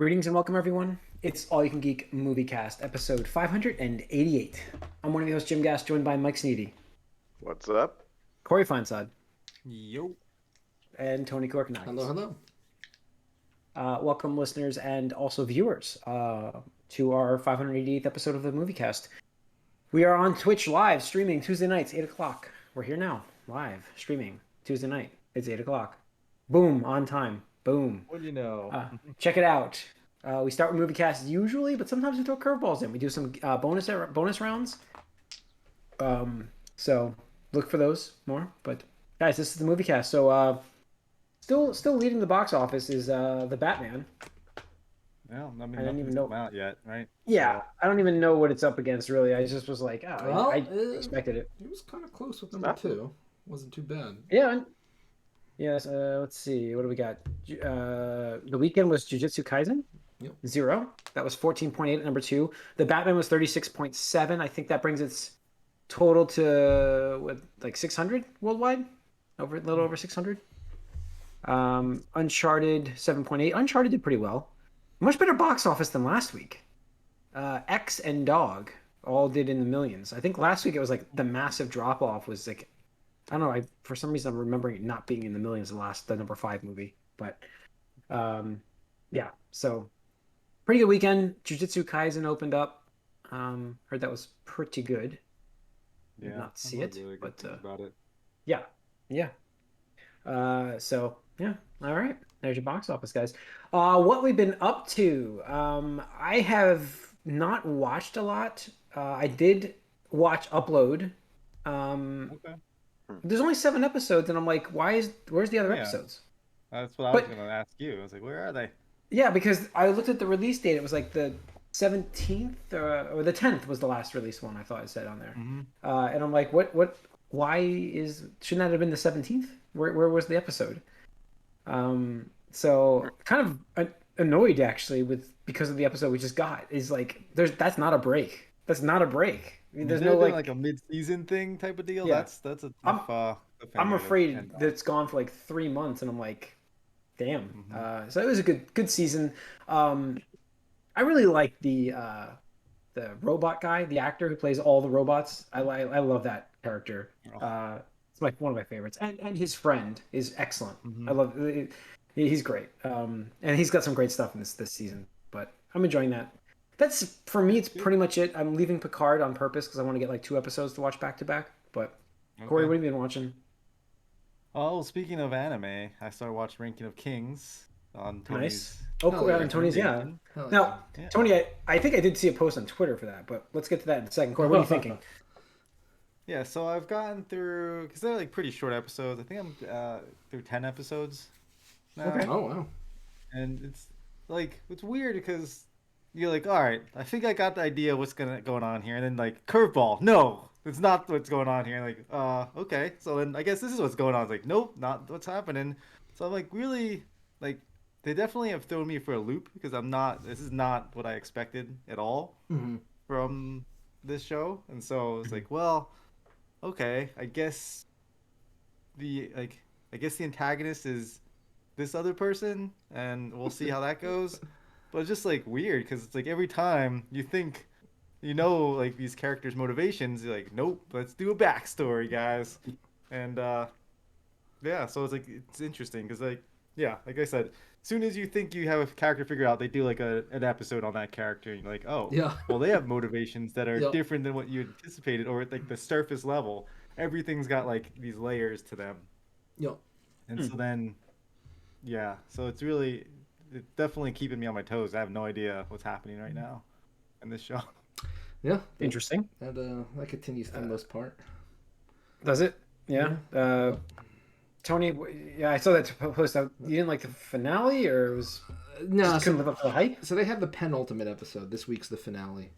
Greetings and welcome, everyone. It's All You Can Geek Moviecast, episode 588. I'm one of the hosts, Jim Gass, joined by Mike Sneedy, What's up? Corey Feinsod, Yo. and Tony Korkanakis. Hello. Welcome, listeners and also viewers, to our 588th episode of the Moviecast. We are on Twitch live, streaming Tuesday nights, 8 o'clock. We're here now, live, streaming Tuesday night. It's 8 o'clock. Boom, on time. Boom. What do you know? Check it out. We start with Moviecast usually, but sometimes we throw curveballs in. We do some bonus rounds. So look for those more. But guys, this is the Moviecast. So still leading the box office is the Batman. Well, I mean, I didn't even nothing's know come out yet, right? Yeah, So, I don't even know what it's up against really. I just was like, I expected it. It was kind of close with number 2. Wasn't too bad. Yeah. Yes. Let's see. What do we got? The weekend was Jujutsu Kaisen. Yep. 0. That was 14.8 at number 2. The Batman was 36.7. I think that brings its total to like 600 worldwide, a little over 600. Uncharted 7.8. Uncharted did pretty well. Much better box office than last week. X and Dog all did in the millions. I think last week it was like the massive drop off was like, I don't know. For some reason I'm remembering it not being in the millions the number 5 movie, but yeah. So pretty good weekend. Jujutsu Kaisen opened up. Heard that was pretty good. Did not see it, really but about it. yeah. So yeah. All right. There's your box office, guys. What we've been up to. I have not watched a lot. I did watch Upload. Okay. There's only 7 episodes, and I'm like, where's the other episodes? That's what I was going to ask you. I was like, where are they? Yeah, because I looked at the release date. It was like the 17th or the 10th was the last release one. I thought it said on there. Mm-hmm. And I'm like, what? Why shouldn't that have been the 17th? Where was the episode? So kind of annoyed actually because of the episode we just got. Is like that's not a break. That's not a break. I mean, there's no like a mid-season thing type of deal. Yeah. That's a tough. I'm afraid that it's gone for like 3 months, and I'm like, damn. Mm-hmm. So it was a good season. I really like the robot guy, the actor who plays all the robots. I love that character. It's like one of my favorites, and his friend is excellent. Mm-hmm. I love it. He's great, and he's got some great stuff in this season. But I'm enjoying that. That's for me. It's pretty much it. I'm leaving Picard on purpose because I want to get like 2 episodes to watch back to back. But Corey, what have you been watching? Oh, speaking of anime, I started watching Ranking of Kings on Tony's. Nice. Oh, cool. On Tony's, yeah. Now, Tony, I think I did see a post on Twitter for that, but let's get to that in a second. Corey, what are you thinking? Yeah, so I've gotten through, because they're like pretty short episodes. I think I'm through 10 episodes now. Okay. Oh, wow. And it's weird because you're like, all right, I think I got the idea of what's going on here. And then like, curveball, no, it's not what's going on here. Like, okay. So then I guess this is what's going on. It's like, nope, not what's happening. So I'm like, really, like, they definitely have thrown me for a loop because this is not what I expected at all from this show. And so it's like, well, okay, I guess the antagonist is this other person, and we'll see how that goes. But it's just like weird because it's like every time you think like these characters' motivations, you're like, nope, let's do a backstory, guys. And yeah, so it's like it's interesting because like I said, as soon as you think you have a character figured out, they do like an episode on that character, and you're like, oh, Yeah. well, they have motivations that are Yep. different than what you anticipated, or at like the surface level. Everything's got like these layers to them. Yep. And so then, yeah, so it's definitely keeping me on my toes. I have no idea what's happening right now in this show. Yeah. Interesting. And that continues for the most part. Does it? Yeah. Tony, yeah, I saw that post. You didn't like the finale, or it was No, just couldn't live up to the hype? so they had the penultimate episode. This week's the finale.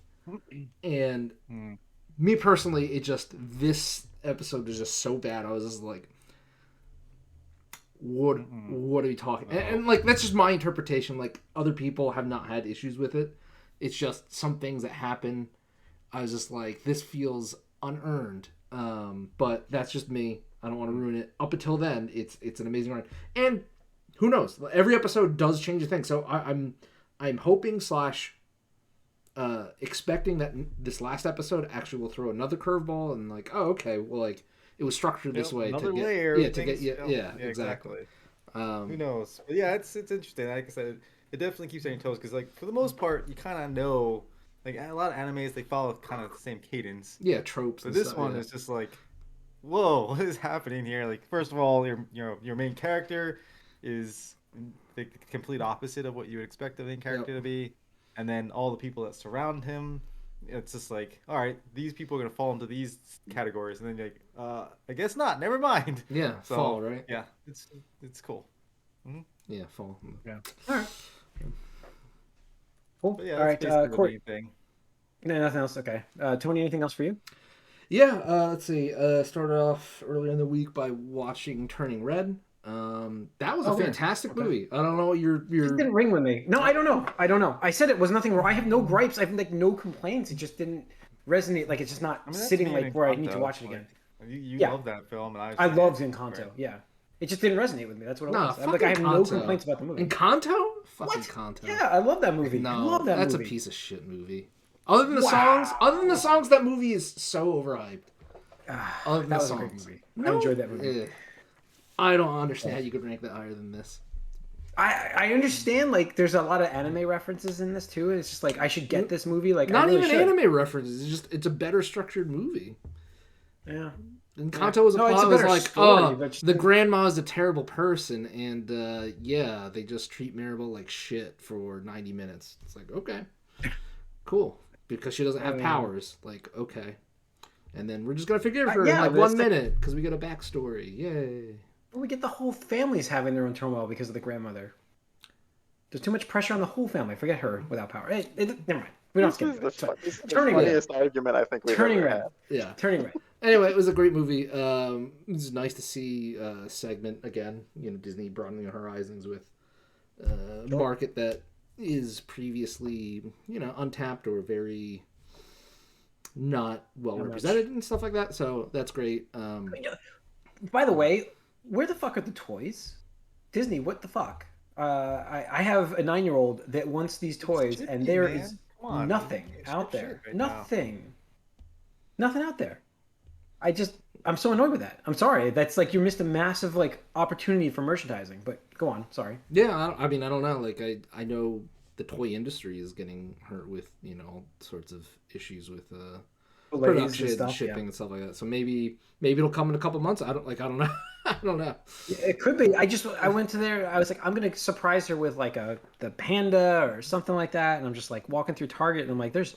And me personally, this episode was just so bad. I was just like, what are you talking? And like, that's just my interpretation. Like, other people have not had issues with it. It's just some things that happen. I was just like, this feels unearned. But that's just me. I don't want to ruin it. Up until then, it's an amazing run. And who knows? Every episode does change a thing. So I'm I'm hoping slash expecting that this last episode actually will throw another curveball and like, oh, okay, well, like it was structured this way another to get, layer. yeah, Of to get, things, yeah, exactly. Who knows? But yeah, it's interesting. Like I said, it definitely keeps on your toes because like for the most part, you kind of know. Like a lot of animes, they follow kind of the same cadence. Yeah, tropes. But And this stuff, one yeah. is just like, whoa, what is happening here? Like, first of all, your main character is the complete opposite of what you would expect the main character to be, and then all the people that surround him, it's just like, all right, these people are gonna fall into these categories, and then you're like, I guess not. Never mind. Yeah, So, fall, right? Yeah, it's cool. Yeah, fall. Yeah. All right. Cool. But yeah, All that's right, basically the Corey. main thing. No, nothing else. Okay. Tony, anything else for you? Yeah, let's see. Started off earlier in the week by watching Turning Red. That was a fantastic movie. I don't know what It your didn't ring with me. No, I don't know. I said it was nothing wrong. I have no gripes. I have like no complaints. It just didn't resonate. Like it's just not I mean, that's sitting me like and where I need to Encanto. watch it again. Like, you Yeah. love that film, and I loved Right. Encanto. Yeah. It just didn't resonate with me. That's what it Nah, was. fucking Like I have no Encanto. complaints about the movie. Encanto? Fucking What? Encanto. Yeah, I love that movie. I No, love that that's movie. a piece of shit movie. Other than the songs, that movie is so overhyped. Other than That the was a great songs. movie. I enjoyed that movie. Yeah. I don't understand how you could rank that higher than this. I understand like there's a lot of anime references in this too. It's just like I should get this movie. Like I Not really even should. anime references. It's a better structured movie. Yeah. And Kanto's No, it's plot a was better like, story, but just- the grandma is a terrible person, and yeah, they just treat Maribel like shit for 90 minutes. It's like, okay, cool, because she doesn't have powers. Like, okay, and then we're just gonna forgive her yeah, in like but 1 it's like- minute because we get a backstory. Yay! We get the whole family's having their own turmoil because of the grandmother. There's too much pressure on the whole family. Forget her without power. Never mind. We don't This skip is the, it. this is the Turning Red. funniest argument I think we've Turning ever Red. had. Yeah. Turning Red. Anyway, it was a great movie. It was nice to see a segment again. You know, Disney broadening their horizons with a market that is previously, you know, untapped or very not well represented and stuff like that. So that's great. By the way, where the fuck are the toys? Disney, what the fuck? I have a 9-year-old that wants these toys, chippy, and there man. is Come on, nothing man. out Shit there. right now. Nothing out there. I'm so annoyed with that. I'm sorry. That's like you missed a massive like opportunity for merchandising. But go on. Sorry. Yeah, I mean, I don't know. Like, I know the toy industry is getting hurt with, you know, all sorts of issues with Delays production and stuff, shipping and stuff like that. So maybe it'll come in a couple months. I don't know. I don't know. It could be. I went to there. I was like, I'm gonna surprise her with like the panda or something like that. And I'm just like walking through Target, and I'm like, there's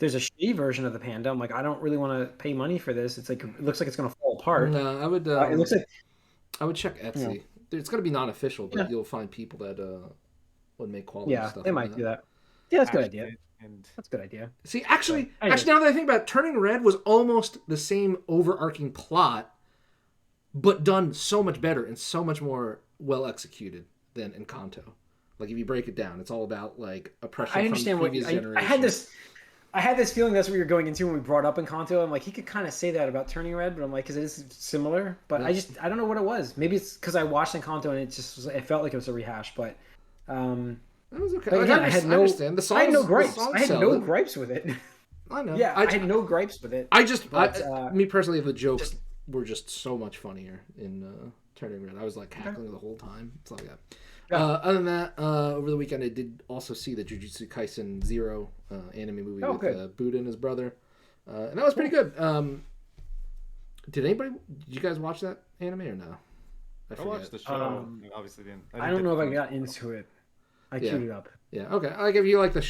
a shitty version of the panda. I'm like, I don't really want to pay money for this. It's like it looks like it's gonna fall apart. No, I would. It looks like I would check Etsy. It's gonna be non-official, but Yeah. you'll find people that would make quality yeah, stuff. they like might do that. Yeah, that's a good idea. And That's a good idea. See, actually, Anyway. now that I think about it, Turning Red was almost the same overarching plot, but done so much better and so much more well executed than Encanto. Like if you break it down, it's all about like oppression I understand from what previous I generations. had this feeling that's what you're going into when we brought up Encanto. I'm like, he could kind of say that about Turning Red, but I'm like, because it is similar. But Yeah. I don't know what it was. Maybe it's because I watched Encanto and it felt like it was a rehash. But It was okay. But Like, again, I understand. The songs, I had no the gripes. songs I had sell no it. gripes with it. I know. Yeah, I had no gripes with it. But, Me personally, the jokes were just so much funnier in Turning Red. I was like cackling the whole time. It's like that. Yeah. Other than that, over the weekend I did also see the Jujutsu Kaisen Zero anime movie with Buddha and his brother, and that was pretty good. Did you guys watch that anime or no? I watched the show. Obviously, didn't. I don't know if I got into it. I queued it up. Yeah. Okay. Like if you like the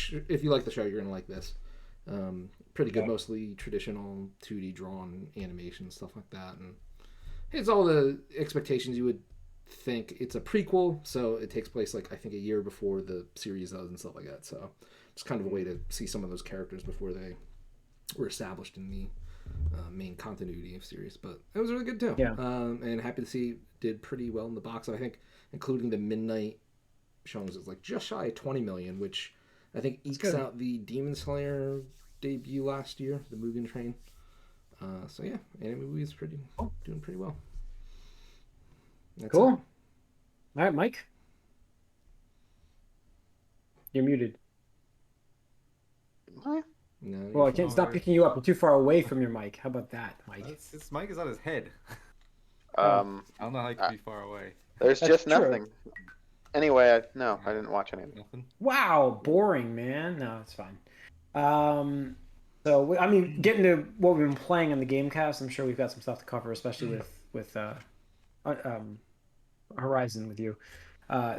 show, you're gonna like this. Pretty good, mostly traditional 2D drawn animation stuff like that, and it's all the expectations you would think. It's a prequel, so it takes place like I think a year before the series does and stuff like that. So it's kind of a way to see some of those characters before they were established in the main continuity of series. But it was really good too. Yeah. And happy to see it did pretty well in the box. I think including the midnight showings, it's like just shy of 20 million, which I think ekes out the Demon Slayer debut last year, the Mugen Train. So yeah, anime movie is doing pretty well. That's Cool. it. All right, Mike. You're muted. Huh? No. Well, I can't stop picking you up. You're too far away from your mic. How about that, Mike? His mic is on his head. Um, I don't know how he could be far away. there's That's just true. nothing. Anyway, no, I didn't watch anything. Nothing. Wow, boring, man. No, it's fine. So I mean, getting to what we've been playing on the Gamecast, I'm sure we've got some stuff to cover, especially with Horizon with you.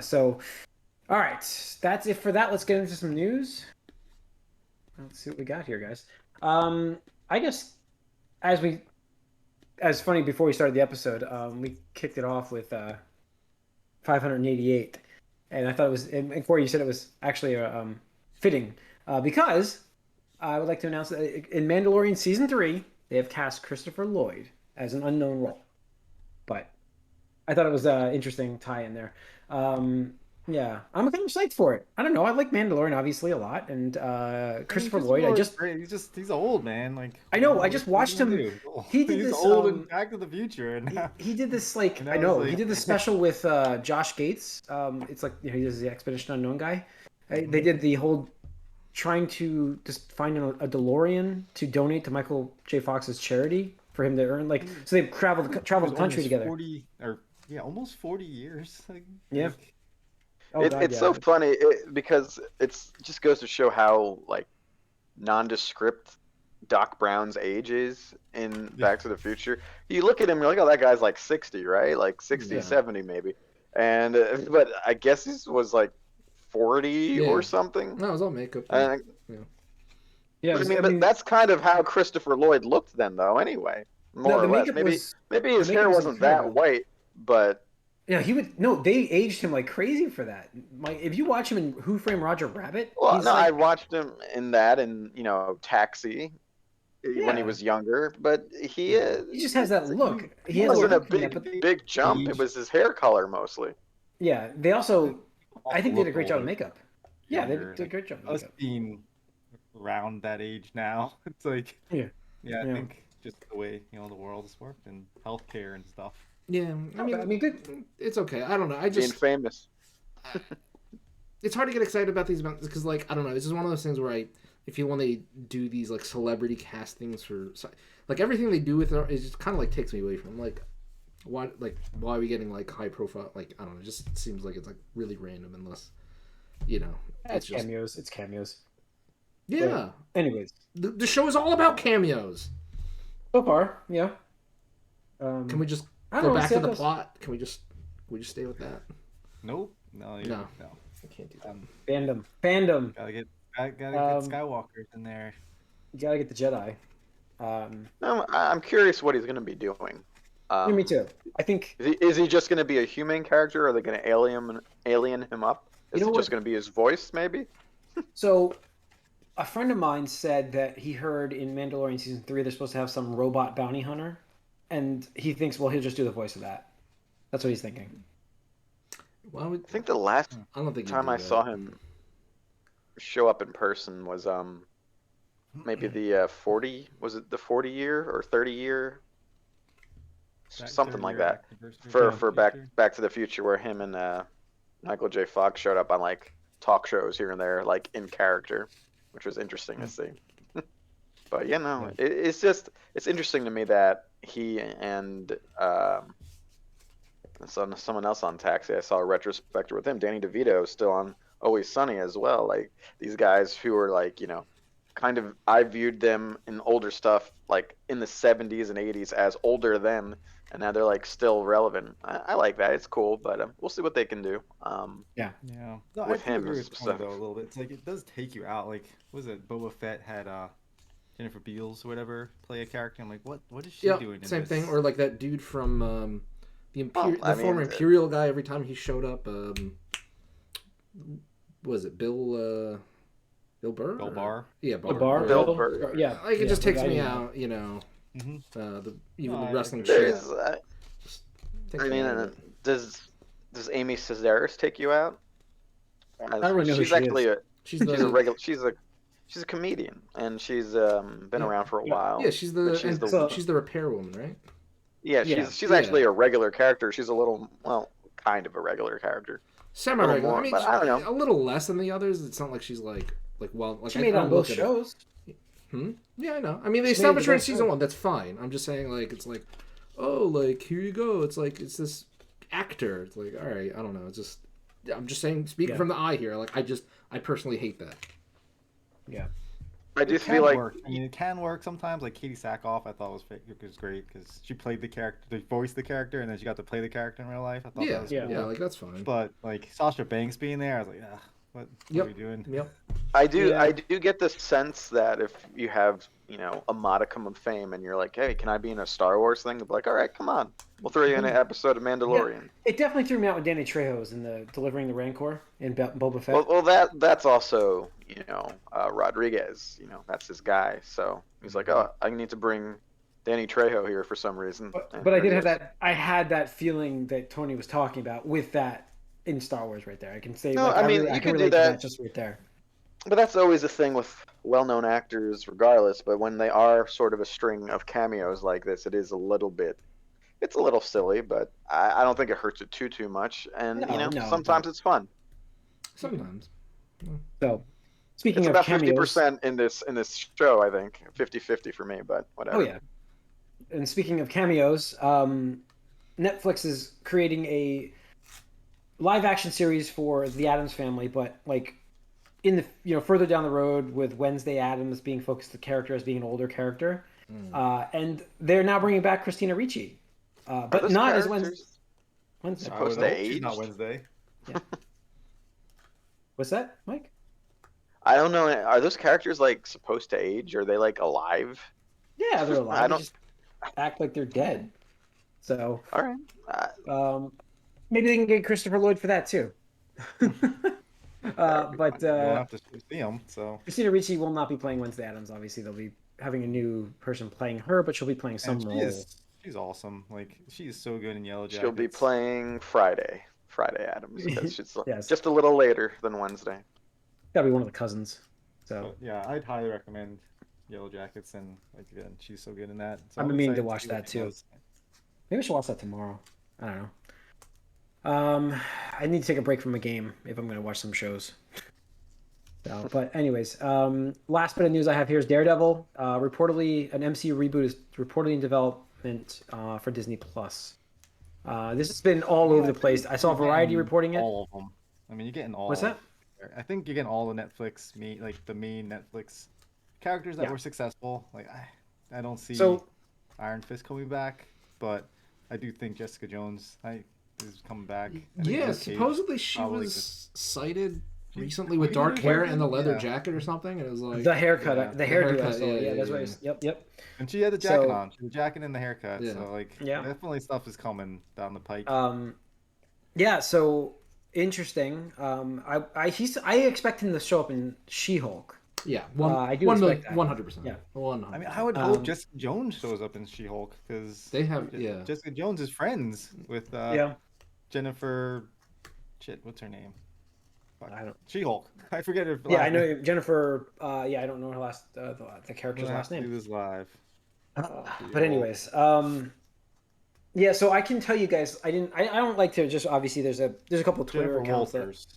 So, all right, that's it for that. Let's get into some news. Let's see what we got here, guys. I guess as funny before we started the episode, we kicked it off with 588, and I thought it was. And Corey, you said it was actually fitting because I would like to announce that in Mandalorian season 3, they have cast Christopher Lloyd as an unknown role, but I thought it was an interesting tie in there. Yeah, I'm kind of psyched for it. I don't know. I like Mandalorian obviously a lot, and Christopher Lloyd. He's old, man. Like I know. I just watched him. He did he's this. old in Back to the Future, and he did this like And I I know was he like- did this special with Josh Gates. It's like he does the Expedition Unknown guy. They did the whole trying to just find a DeLorean to donate to Michael J. Fox's charity for him to earn so they traveled the country almost together. 40 or almost 40 years. Yeah. Like, Oh, It's God, yeah. so funny because it's just goes to show how like nondescript Doc Brown's age is in Back to the Future. You look at him, you're like, oh, that guy's like 60, right? Like 60, Yeah. 70 maybe. And but I guess he was like 40 Yeah. or something. No, it was all makeup. And, Yeah, I mean, that's kind of how Christopher Lloyd looked then, though. Anyway, more the or less. makeup Maybe was- maybe his the hair makeup was wasn't that incredible. white, but Yeah, he would. No, they aged him like crazy for that. Like, if you watch him in Who Framed Roger Rabbit, well, he's no, I like, watched him in that and Taxi when he Yeah. was younger, but he he just has that look. He it has wasn't a look, yeah, but big jump. It was his hair color mostly. yeah, they also, I think, did a look great job of older, makeup. Yeah, they younger, did a great job of Us makeup. being around that age now, it's like Yeah. I Yeah. think just the way the world has worked and healthcare and stuff. Yeah, I mean, good. it's okay. I don't know. I Being just famous. it's hard to get excited about these events because, like, I don't know. This is one of those things where I feel when they do these like celebrity castings for like everything they do with it is just kind of like takes me away from like why are we getting like high profile, like, I don't know, it just seems like it's like really random unless It's it's just cameos. It's cameos. yeah. Anyways, The show is all about cameos. so far, yeah. Can we just I go don't know, back see to how the it goes. plot? Can we just stay with that? Nope. No. No. No. I can't do that. Fandom. Gotta get Skywalkers in there. You gotta get the Jedi. No, I'm curious what he's going to be doing. Yeah, me too. I think Is he just going to be a human character, or are they going to alien him up? Is You know it just what? going to be his voice, maybe? so. A friend of mine said that he heard in Mandalorian season 3 they're supposed to have some robot bounty hunter, and he thinks, well, he'll just do the voice of that. That's what he's thinking. Why would I think the last I don't think he'd time do I that. saw him show up in person was maybe the 40, was it the 40 year or 30 year, something like that, for Back to the Future, where him and Michael J. Fox showed up on like talk shows here and there, like in character, which was interesting to see. But it's interesting to me that he and someone else on Taxi, I saw a retrospective with him, Danny DeVito, is still on Always Sunny as well. Like these guys who are like, kind of, I viewed them in older stuff like in the 70s and 80s as older then, and now they're like still relevant. I like that. It's cool, but we'll see what they can do. Yeah. No, With I do him agree and with Tony, stuff. though, a little bit. It's like it does take you out. Like, what was it? Boba Fett had Jennifer Beals or whatever play a character. I'm like, what is she Yeah, doing? In same this? thing. Or like that dude from the I former mean, Imperial guy. Every time he showed up, was it Bill Burr? Bill Barr. Yeah, The bar, Bill Burr. yeah. Like it yeah, just the takes guy me you- out, Mhm. Even No, the I wrestling agree. shit. There's, just takes I me mean, out of it. does Amy Sedaris take you out? I don't really know who she's she actually is. She's she's a the regular she's a comedian, and she's been Yeah. around for a while. yeah, she's the but she's she's the repair woman, right? Yeah, Yeah. she's Yeah. actually a regular character. She's a little, well, kind of a regular character. Semi-regular. more, I mean, but I don't know. a little less than the others. It's not like she's like well, like She I made it don't on both look at it. shows. Yeah, I know. I mean, they She made it established the her in best season show. 1. That's fine. I'm just saying, like, it's like, oh, like, here you go. It's like, it's this actor. It's like, all right, I don't know. It's just, I'm just saying, speaking from the eye here. Like, I personally hate that. Yeah. I It just can feel like work. I mean, it can work sometimes. Like Katie Sackhoff, I thought was great because she played the character, they voiced the character, and then she got to play the character in real life. I thought Yeah, that was yeah, cool. like, that's fine. But like Sasha Banks being there, I was like, what are we doing? Yep. I do Yeah. I do get the sense that if you have, a modicum of fame and you're like, hey, can I be in a Star Wars thing? They'll be like, all right, come on, we'll throw you in an episode of Mandalorian. It definitely threw me out when Danny Trejo's in the delivering the Rancor in Boba Fett. Well, that's also Rodriguez. That's his guy. So he's like, oh, I need to bring Danny Trejo here for some reason. But I did have that. I had that feeling that Tony was talking about with that in Star Wars right there. I can say. No, like, I mean, really, you can can do relate to that. just right there. But that's always a thing with well-known actors, regardless. But when they are sort of a string of cameos like this, it is a little bit. It's a little silly, but I don't think it hurts it too much. And No, sometimes it's fun. Sometimes. So, speaking It's of about cameos, 50% in this show, I think. 50-50 for me, but whatever. oh yeah. And speaking of cameos, Netflix is creating a live action series for the Addams family, but like in the further down the road with Wednesday Addams being focused the character as being an older character, and they're now bringing back Christina Ricci, but those not as characters Wednesday. supposed I would to hope she's age? not Wednesday. What's that, Mike? I don't know. Are those characters like supposed to age? Are they like alive? Yeah, they're alive. I They don't- just act like they're dead. So All right. maybe they can get Christopher Lloyd for that too. But You don't have to see them, so. Christina Ricci will not be playing Wednesday Addams. Obviously, they'll be having a new person playing her, but she'll be playing some And role. she's awesome. Like she is so good in Yellow Jackets. She'll be playing Friday Adams, because she's Yes. just a little later than Wednesday. Gotta be one of the cousins. So But, yeah, I'd highly recommend Yellow Jackets, and like again, she's so good in that. So I've been I'm meaning to excited watch see what that she too. does. maybe I should watch that tomorrow. I don't know. I need to take a break from a game if I'm going to watch some shows. So, but anyways, last bit of news I have here is Daredevil. Reportedly, an MCU reboot is reportedly in development for Disney Plus. This has been all over the place. I saw Variety You're getting reporting it. all of them. I mean, you're getting all. What's that? I think you're getting all the Netflix, the main Netflix characters that Yeah. were successful. Like I don't see So Iron Fist coming back, but I do think Jessica Jones is coming back. I think Yeah, Luke Cage supposedly she probably was cited recently with Maybe dark there's hair one and the thing, leather yeah. jacket or something, and it was like the haircut, yeah, the the hairdo. haircut, I saw. yeah, That's yeah, what. Yep. And she had the jacket So- on. She had the jacket and the haircut. Yeah. So like, Yeah. definitely stuff is coming down the pike. Yeah. So interesting. I expect him to show up in She-Hulk. yeah, I do expect that. 100%. Yeah. 100%. I mean, I would hope Jessica Jones shows up in She-Hulk because They have- yeah. Jessica Jones is friends with Yeah. Jennifer. Shit, what's her name? Fuck. I don't. She-Hulk. I forget her. Yeah, last I know name. Jennifer. Yeah, I don't know her last the character's last She name. was live. But anyways, yeah. So I can tell you guys, I don't like to just obviously there's a couple of Twitter Jennifer accounts that. Walters.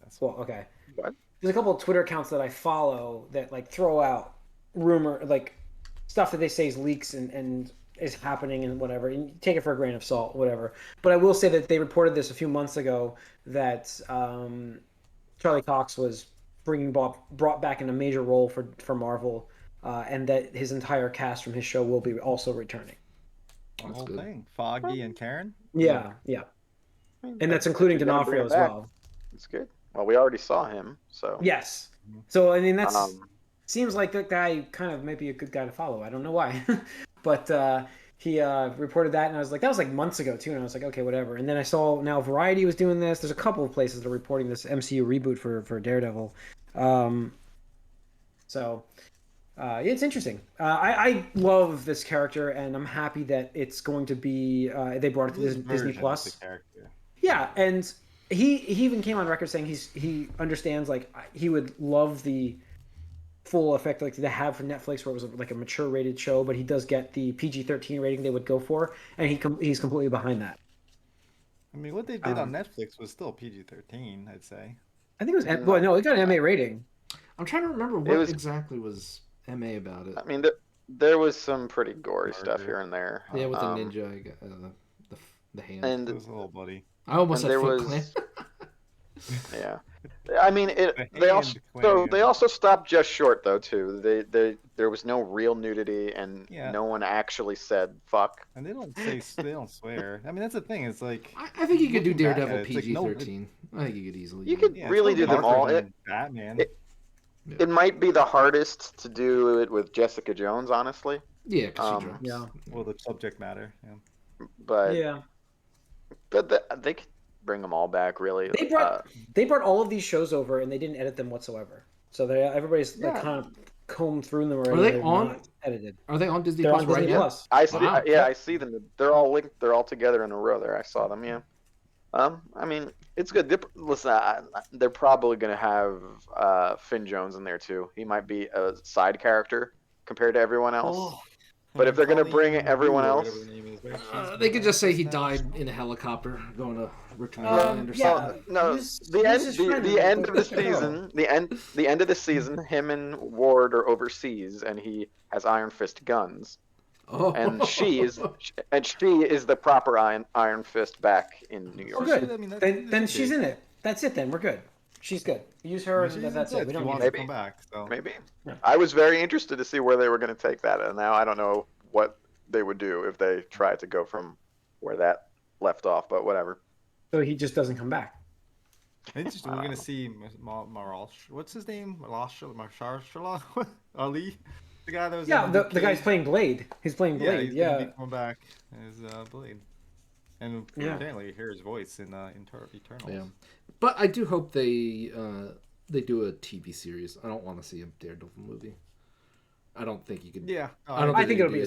That's Well, okay. What? There's a couple of Twitter accounts that I follow that like throw out rumor like stuff that they say is leaks and is happening and whatever. And you take it for a grain of salt, whatever. But I will say that they reported this a few months ago that Charlie Cox was brought back in a major role for Marvel, and that his entire cast from his show will be also returning. the That's whole good. thing. Foggy and Karen. Yeah. And that's including if you're gonna bring D'Onofrio him as back, well. It's good. Well, we already saw him, so. Yes. So I mean that's Um, seems like that guy kind of might be a good guy to follow. I don't know why, but he reported that, and I was like, that was like months ago too, and I was like, okay, whatever. And then I saw now Variety was doing this. There's a couple of places that are reporting this MCU reboot for Daredevil. So it's interesting. I love this character, and I'm happy that it's going to be they brought it to His Disney version of Plus. the character. Yeah, and he even came on record saying he understands like he would love the full effect like they have for Netflix where it was like a mature rated show, but he does get the PG-13 rating they would go for, and he's completely behind that. I mean, what they did on Netflix was still PG-13, I'd say. I think it was. Well, no, it got an MA rating. I'm trying to remember what exactly was MA about it. I mean, there was some pretty gory stuff here and there. Yeah, with the ninja, the hand. And It was a little bloody. I almost said there Foot was. Clan. Yeah, I mean they also stopped just short though too. There was no real nudity and no one actually said fuck. And they don't swear. I mean that's the thing. It's like I think you could do Daredevil PG-13. I think you could easily. You could really do them all. Batman. It might be the hardest to do it with Jessica Jones, honestly. Yeah, because she drops. Yeah. Well, the subject matter. Yeah. But they could bring them all back, really. They brought all of these shows over and they didn't edit them whatsoever. So everybody's like kind of combed through them already. Are they on? Edited. Are they on Disney They're Plus on right Disney now? Plus. I see. Wow. I see them. They're all linked. They're all together in a row there. I saw them. Yeah. I mean, it's good. Listen, they're probably going to have Finn Jones in there too. He might be a side character compared to everyone else. But if they're going to bring everyone else, they could just say he died in a helicopter going to Richmond Island or something. No, the end of the season, the end of the season, him and Ward are overseas, and he has Iron Fist guns. Oh. And she is the proper Iron Fist back in New York. Oh, good. Then she's in it. That's it. Then we're good. She's good. Use her, and that's it. We don't need to come back. So. Maybe. Yeah. I was very interested to see where they were going to take that, and now I don't know what they would do if they tried to go from where that left off. But whatever. So he just doesn't come back. We're going to see Maral. What's his name? Marshala Ali. The guy that was the guy's playing Blade. He's playing Blade. Yeah, he's coming back as Blade, and apparently hear his voice in Eternals. Yeah, but I do hope they do a TV series. I don't want to see a Daredevil movie. I don't think you could. Yeah, I think it'll be.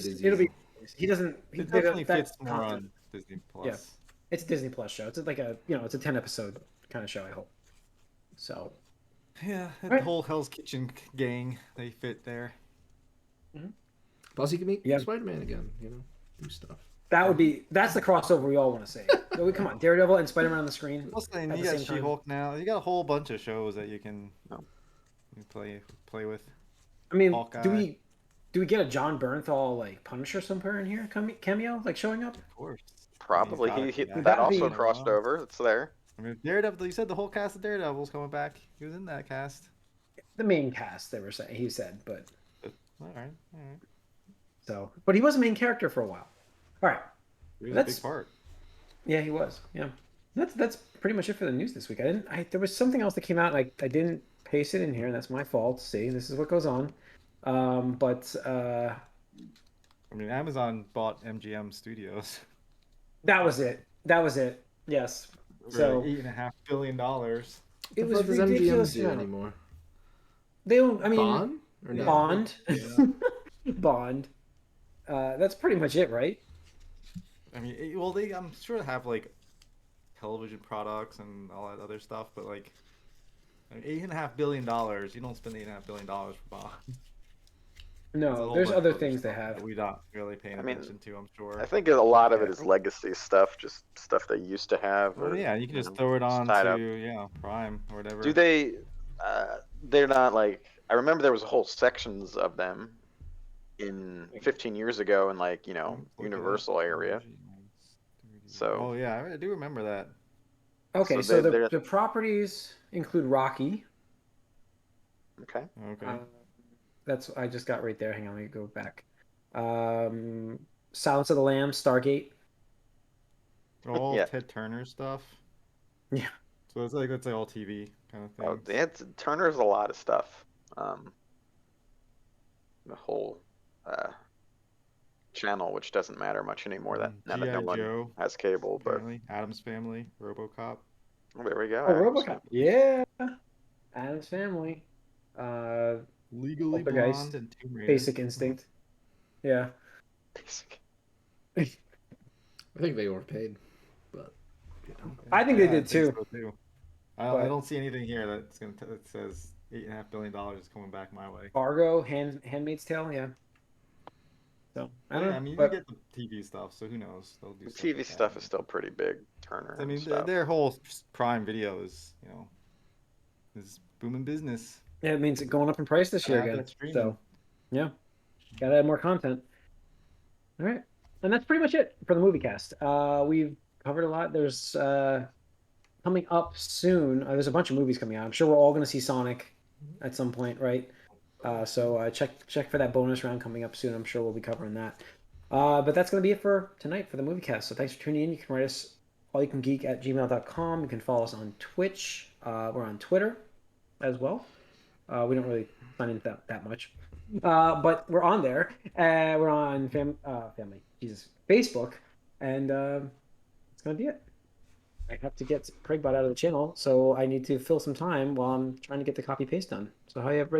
He doesn't. It definitely fits more on Disney Plus. Yeah, it's a Disney Plus show. It's like it's a 10-episode kind of show. I hope. So. Yeah, the whole Hell's Kitchen gang, they fit there. Mm-hmm. Plus, he can meet Spider-Man again. Do stuff. That's the crossover we all want to see. Come on, Daredevil and Spider-Man on the screen. Listen, you got She-Hulk now. You got a whole bunch of shows that you can play with. I mean, Hawkeye. do we get a John Bernthal like Punisher somewhere in here cameo like showing up? Of course. Probably that also crossed over. It's there. I mean, Daredevil. You said the whole cast of Daredevil's coming back. He was in that cast. The main cast, they were saying. He said, but. All right. So, but he was a main character for a while. All right. He was a big part. Yeah, he was. Yeah. That's pretty much it for the news this week. There was something else that came out, and I didn't paste it in here, and that's my fault. See, this is what goes on. I mean, Amazon bought MGM Studios. That was it. Yes. For $8.5 billion. It was ridiculous. MGM do anymore? They own. I mean, Bond. No? Bond. Yeah. Bond. That's pretty much it, right? I mean, I'm sure they have like television products and all that other stuff, but like $8.5 billion, you don't spend $8.5 billion for Bond. No, there's other things they have. We're not really paying attention to, I'm sure. I think a lot of it is legacy stuff, just stuff they used to have. Well, yeah, you can just throw it on to Prime or whatever. Do they? They're not like. I remember there was whole sections of them in 15 years ago in like Universal area. So. Oh yeah, I do remember that. Okay, so the properties include Rocky. Okay. That's I just got right there. Hang on, let me go back. Silence of the Lambs, Stargate. All Ted Turner stuff. Yeah. So it's like all TV kind of thing. Oh, Turner's a lot of stuff. The whole channel, which doesn't matter much anymore. That now that no one has cable, family, but Addams Family, RoboCop. Well, there we go. Oh, RoboCop. Yeah. Addams Family. Legally Blonde and Tomb Raider. Basic Instinct. Yeah. Basic. I think they overpaid, but I think they did too. So too. I don't see anything here that says $8.5 billion is coming back my way. Fargo, Handmaid's Tale, yeah. So I don't Yeah, know. I mean, you But get the TV stuff, so who knows? They'll do The stuff TV like stuff that. is still pretty big. Turner I and mean, stuff. their whole Prime Video is booming business. yeah, it means it going up in price this Gotta year have again. that streaming. So yeah, gotta add more content. All right, and that's pretty much it for the movie cast. We've covered a lot. There's coming up soon. There's a bunch of movies coming out. I'm sure we're all going to see Sonic at some point, right? So check for that bonus round coming up soon. I'm sure we'll be covering that. But that's going to be it for tonight for the movie cast. So thanks for tuning in. You can write us allyoucangeek@gmail.com. You can follow us on Twitch. We're on Twitter as well. We don't really sign in that much. But we're on there. We're on Facebook. And that's going to be it. I have to get Craigbot out of the channel, so I need to fill some time while I'm trying to get the copy paste done. So how you everybody